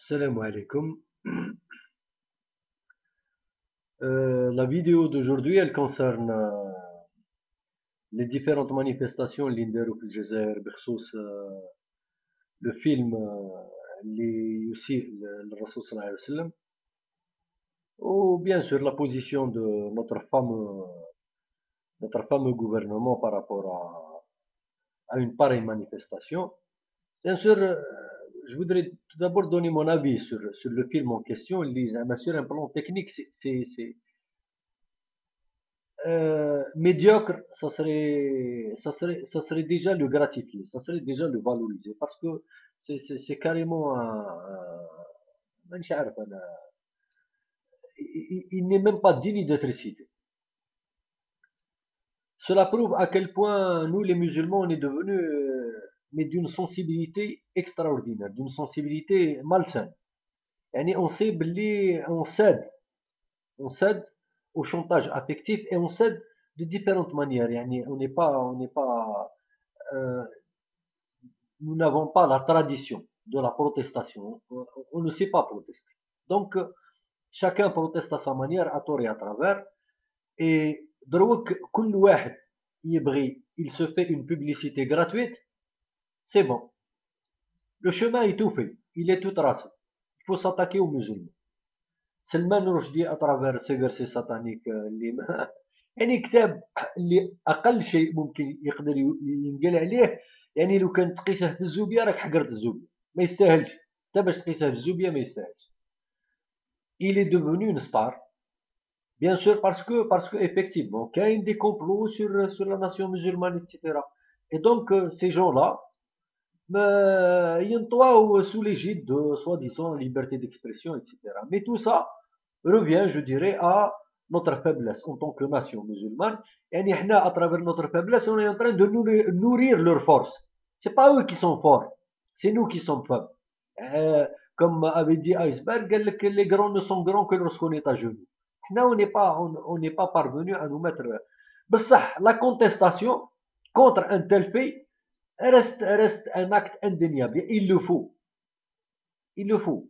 Salam alaikum. La vidéo d'aujourd'hui, elle concerne les différentes manifestations اللي نداروا في الجزائر بخصوص le film اللي يسيء للرسول صلى الله عليه وسلم ou bien sûr la position de notre fameux gouvernement par rapport à une pareille manifestation. Bien sûr, je voudrais tout d'abord donner mon avis sur le film en question. Sur un plan technique, médiocre, ça serait déjà le gratifier, ça serait déjà le valoriser, parce que c'est carrément مانيش عارف أنا. Il n'est même pas digne d'être cité. Cela prouve à quel point nous, les musulmans, on est devenus mais d'une sensibilité extraordinaire, d'une sensibilité malsaine. يعني on sait بلي on cède au chantage affectif et on cède de différentes manières. يعني on n'est pas euh, nous n'avons pas la tradition de la protestation. On ne sait pas protester. Donc, chacun proteste à sa manière, à tort et à travers. Et دروك كل واحد يبغي, il se fait une publicité gratuite, c'est bon. Le chemin est tout fait, il est tout tracé. Il faut s'attaquer aux musulmans. Salman Rushdie à travers ces versets sataniques اللي يعني كتاب اللي اقل شيء ممكن يقدر ينقال عليه. يعني لو كان تقيسه في الزوبيه راك حقرت الزوبيه، ما يستاهلش. حتى باش تقيسه في الزوبيه ما يستاهلش. il est devenu une star bien sûr parce que effectivement كاين des complots sur la nation musulmane etc. Et donc ces gens-là ينطواو sous l'égide de soi-disant liberté d'expression etc. Mais tout ça revient, je dirais, à notre faiblesse en tant que nation musulmane. Et à travers notre faiblesse, on est en train de nourrir leur force. C'est pas eux qui sont forts, c'est nous qui sommes faibles. Comme avait dit Iceberg, que les grands ne sont grands que lorsqu'on est à genoux. Là, on n'est pas parvenu à nous mettre. La contestation contre un tel fait reste un acte indéniable. Il le faut. Il le faut.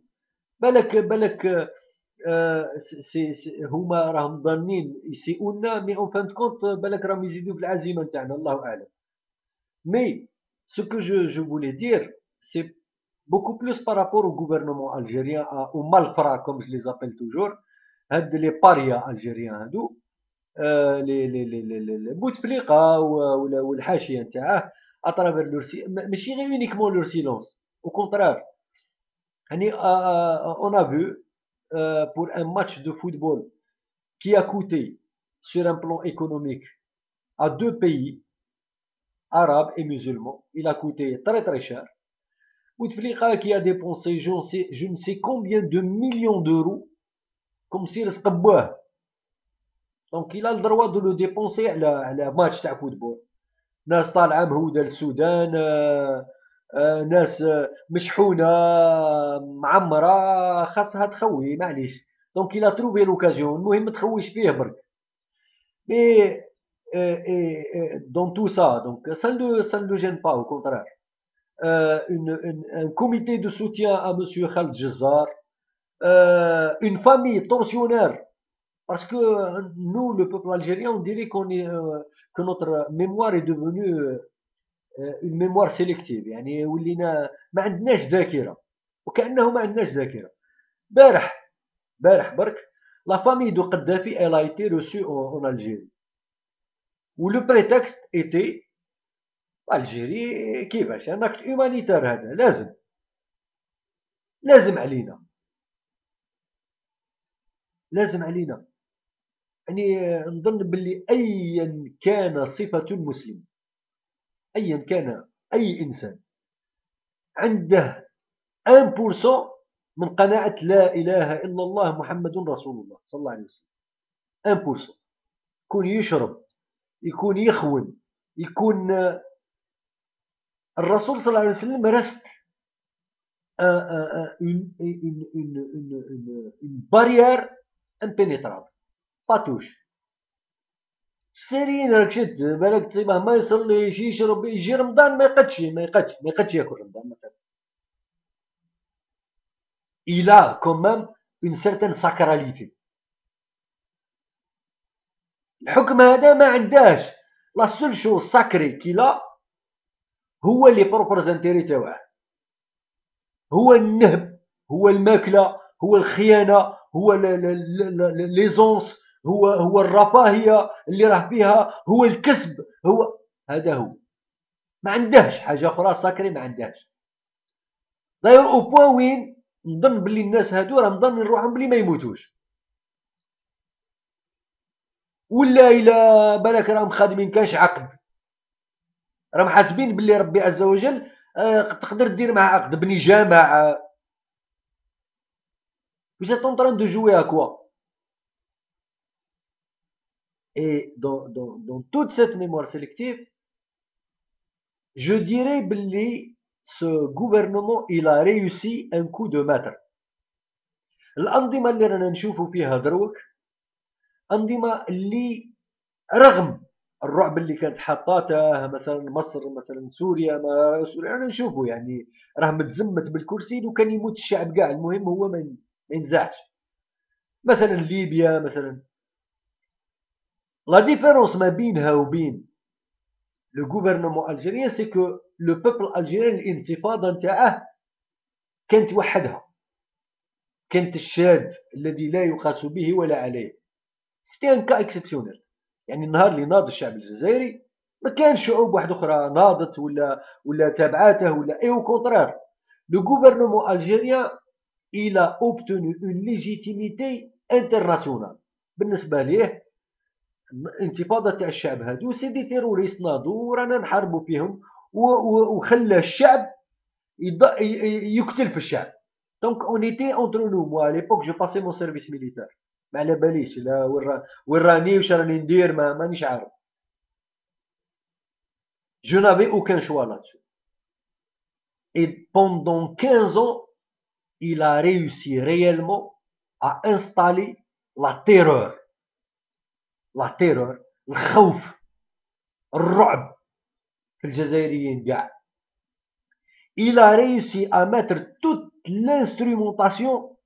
بالك هما راهم ظانين يسيئونا مي اون فان كونت بالك راهم يزيدوا في العزيمه نتاعنا الله اعلم. Mais ce que je voulais dire, c'est beaucoup plus par rapport au gouvernement algérien, aux malfrats comme je les appelle toujours, les parias algériens هادو, les بوتفليقه والحاشيه نتاعه à travers leur ماشي غير uniquement leur silence, au contraire. يعني on a vu pour un match de football qui a coûté sur un plan économique à deux pays arabes et musulmans, il a coûté très très cher. Bouteflika qui a dépensé je ne sais combien de millions d'euros comme s'il se قبوه. Donc il a le droit de le dépenser على match تاع football. ناس طالعه مهوده للسودان, ناس مشحونه معمره خاصها تخوي معليش. دونك il a trouvé l'occasion, المهم تخويش فيه برك. Et dans tout ça, donc ça ne le gêne pas, au contraire. Un comité de soutien à Monsieur Khaled Jazzar, une famille tensionnaire, parce que nous, le peuple algérien, on dirait que notre mémoire est devenue une mémoire sélective. يعني ولينا ما عندناش ذاكرة, وكأنه ما عندناش ذاكرة. بارح برك la famille de Kadhafi, elle a été reçue en Algérie, où le prétexte était Algérie كيفاش un acte humanitaire, هذا لازم علينا. يعني نظن باللي ايا كان صفة المسلم, ايا كان اي انسان عنده 1% من قناعة لا اله الا الله محمد رسول الله صلى الله عليه وسلم. 1% يكون يشرب, يكون يخون, يكون الرسول صلى الله عليه وسلم reste une barrière impénétrable, pas touche. سيرين راك شد بالك تصيبه ما يصليش يشرب, يجي رمضان ما يقدش ياكل رمضان مثلا. il a quand même une certaine sacralité. الحكم هذا ما عندهش لا سول شوز ساكري كيلا هو لي بروبر زانتيري تاوعه، هو النهب، هو الماكله، هو الخيانه، هو ليزونس، هو الرفاهيه اللي راه فيها، هو الكسب، هو هذا هو. ما عندهش حاجه اخرى ساكري، ما عندهش. داير او بوان وين نظن بلي الناس هادو راه نظن نروحهم بلي ما يموتوش، ولا الا بالك راهم خادمين كانش عقد، راهم حاسبين بلي ربي عز وجل تقدر دير معاه عقد، بني جامع. Vous êtes en train de jouer à quoi? Et dans toute cette mémoire sélective, je dirais que ce gouvernement il a réussi un coup de maître. الأنظمة اللي رانا نشوفوا فيها دروك أنظمة اللي رغم الرعب اللي كانت حاطاته مثلا مصر، مثلا سوريا، ما سوريا رانا نشوفوا يعني راه متزمت بالكرسي لو كان يموت الشعب كاع، المهم هو ما ينزعش. مثلا ليبيا مثلا، لا ديفيرونس ما بينها وبين لو غوفرنمون الجيريان سي كو لو بوبل الجيريان الانتفاضه نتاعه كانت وحدها، كانت الشاذ الذي لا يقاس به ولا عليه. سيتي ان كا اكسبسيونيل، يعني النهار اللي ناض الشعب الجزائري ما كانش شعوب واحده اخرى ناضت ولا تابعاته ولا اي، او كونترير لو غوفرنمون الجيريان il a obtenu une légitimité internationale. بالنسبه ليه الانتفاضه تاع الشعب هادو سي دي تيروريست ناضوا ورانا نحاربوا فيهم، وخلى الشعب يقتل في الشعب. دونك اون ايتي اونتر نو، موا على ليبوك جو باسي مون سيرفيس ميليتير، ما على باليش لا وين راني واش راني ندير، مانيش عارف. جو نافي اوكان شوا là-dessus. Et pendant 15 ans, il a réussi réellement à installer la terreur. La terreur، الخوف، الرعب في الجزائريين كاع. Il a réussi à mettre toute l'instrumentation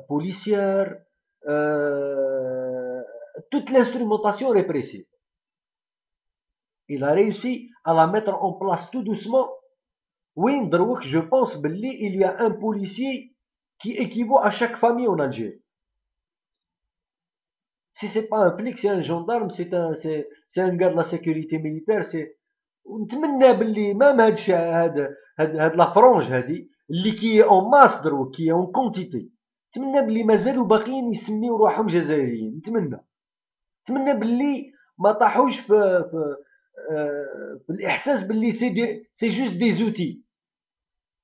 policière, toute l'instrumentation répressive. Il a réussi à la mettre en place tout doucement. Oui, Drouak, je pense qu'il y a un policier qui équivaut à chaque famille en Algérie. Si c'est pas un flic, c'est un gendarme, c'est un gars de la sécurité militaire. ونتمنى باللي مام هاد لا فرونج هادي اللي كي اون ماس دروك، كي اون كونتيتي، نتمنى باللي مازالوا باقيين يسميو روحهم جزائريين. نتمنى باللي ما طاحوش في الاحساس باللي سي جوست دي زوتي.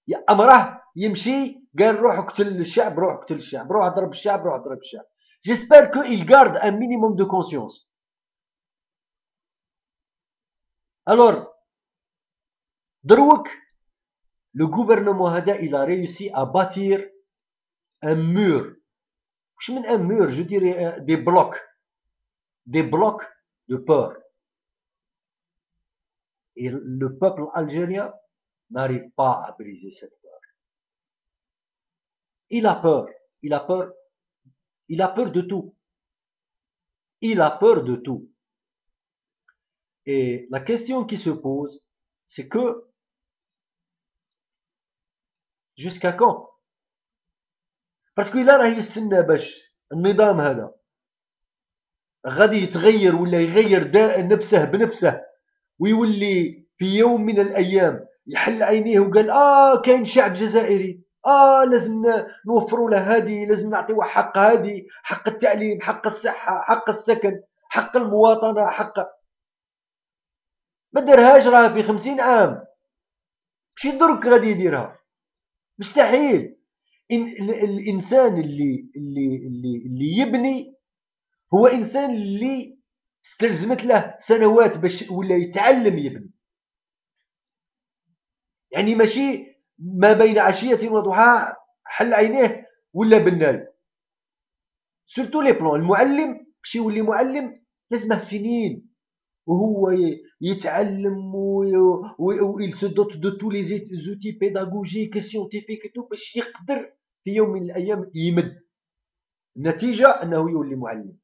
يا امره يمشي قال روح اقتل الشعب، روح اقتل الشعب، روح ضرب الشعب، روح ضرب الشعب. J'espère qu'il garde un minimum de conscience. Alors, دروك le gouvernement هذا il a réussi à bâtir un mur. مش من un mur, je dirais des blocs de peur. Et le peuple algérien n'arrive pas à briser cette peur. Il a peur, il a peur, il a peur de tout. Il a peur de tout. Et la question qui se pose, c'est que jusqu'à quand? Parce que là راه يستنى باش النظام هذا غادي يتغير ولا يغير نفسه بنفسه، ويولي في يوم من الايام يحل عينيه وقال كاين شعب جزائري، لازم نوفروا له هذه، لازم نعطيوه حق هذه، حق التعليم، حق الصحه، حق السكن، حق المواطنه، حق. ما دارهاش راه في 50 عام، ماشي درك غادي يديرها، مستحيل. الانسان اللي يبني هو انسان اللي استلزمت له سنوات باش ولا يتعلم يبني. يعني ماشي ما بين عشية وضحاها حل عينيه ولا بناي. سورتو لي بلون، المعلم باش يولي معلم لازمه سنين، وهو يتعلم ويل سو دوت دو تو لي زوتي بيداغوجيك سيونتيفيك تو باش يقدر في يوم من الايام يمد. النتيجه انه يولي معلم.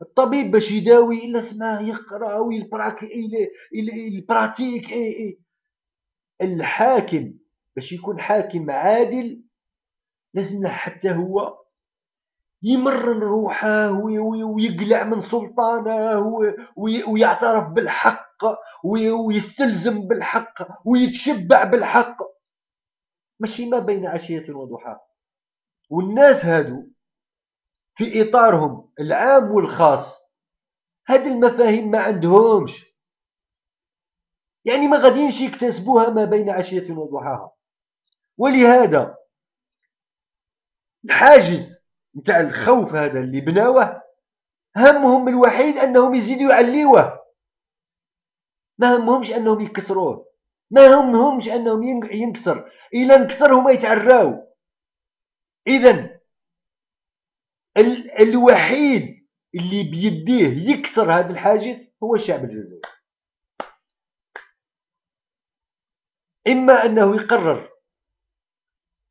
الطبيب باش يداوي الا سماه يقرا البراتيك. الحاكم باش يكون حاكم عادل لازم له حتى هو يمرن روحه ويقلع من سلطانه ويعترف بالحق ويستلزم بالحق ويتشبع بالحق، ماشي ما بين عشية وضحاها. والناس هادو في إطارهم العام والخاص هذه المفاهيم ما عندهمش، يعني ما غاديينش يكتسبوها ما بين عشية وضحاها. ولهذا الحاجز نتاع الخوف هذا اللي بناوه همهم الوحيد انهم يزيدوا يعليوه، ما همهمش انهم يكسروه، ما همهمش انهم ينكسر. الا انكسر هما يتعراو. اذا الوحيد اللي بيديه يكسر هذا الحاجز هو الشعب الجزائري. اما انه يقرر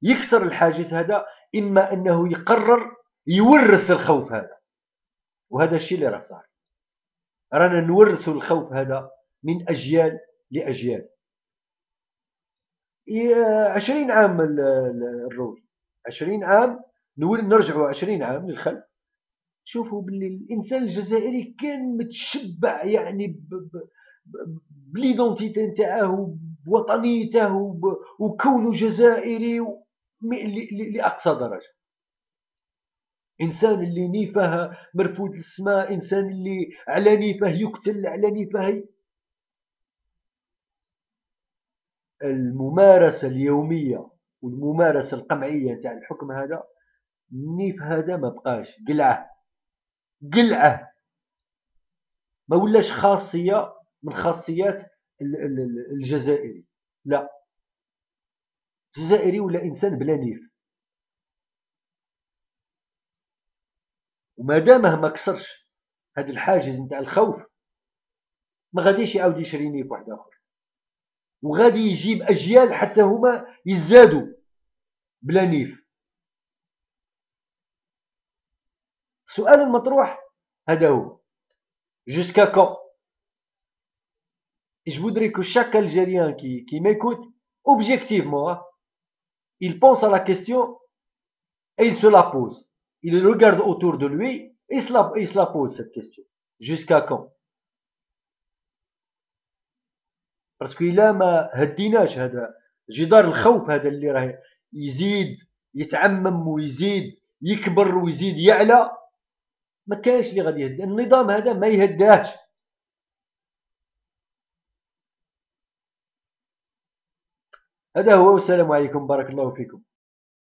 يكسر الحاجز هذا، اما انه يقرر يورث الخوف هذا. وهذا الشيء اللي راه صار، رانا نورث الخوف هذا من اجيال لاجيال. 20 عام الروي، 20 عام نرجعوا 20 عام للخلف، شوفوا باللي الانسان الجزائري كان متشبع يعني بليدونتيتي نتاعه بوطنيته وكونه جزائري لاقصى درجه. انسان اللي نيفه مرفوض السماء، انسان اللي على نيفه يقتل، على نيفه. الممارسه اليوميه والممارسه القمعيه نتاع الحكم هذا، النيف هذا ما بقاش، قلعه ما ولاش خاصيه من خاصيات الجزائري. لا، الجزائري ولا انسان بلا نيف. وما دامه ما كسرش هذا الحاجز نتاع الخوف ما غاديش يعاود يشري نيف واحد اخر، وغادي يجيب اجيال حتى هما يزادوا بلا نيف. السؤال المطروح هذا هو: jusqu'à quand? Et je voudrais que chaque Algérien qui m'écoute, objectivement, hein, il pense à la question et il se la pose. Il regarde autour de lui et il se la pose cette question. Jusqu'à quand? Parce إلا ما هديناش هذا جدار الخوف هذا اللي راه يزيد يتعمم ويزيد يكبر ويزيد يعلى، ما كانش اللي غادي يهدى النظام هذا، ما يهداش. هذا هو، والسلام عليكم، بارك الله فيكم.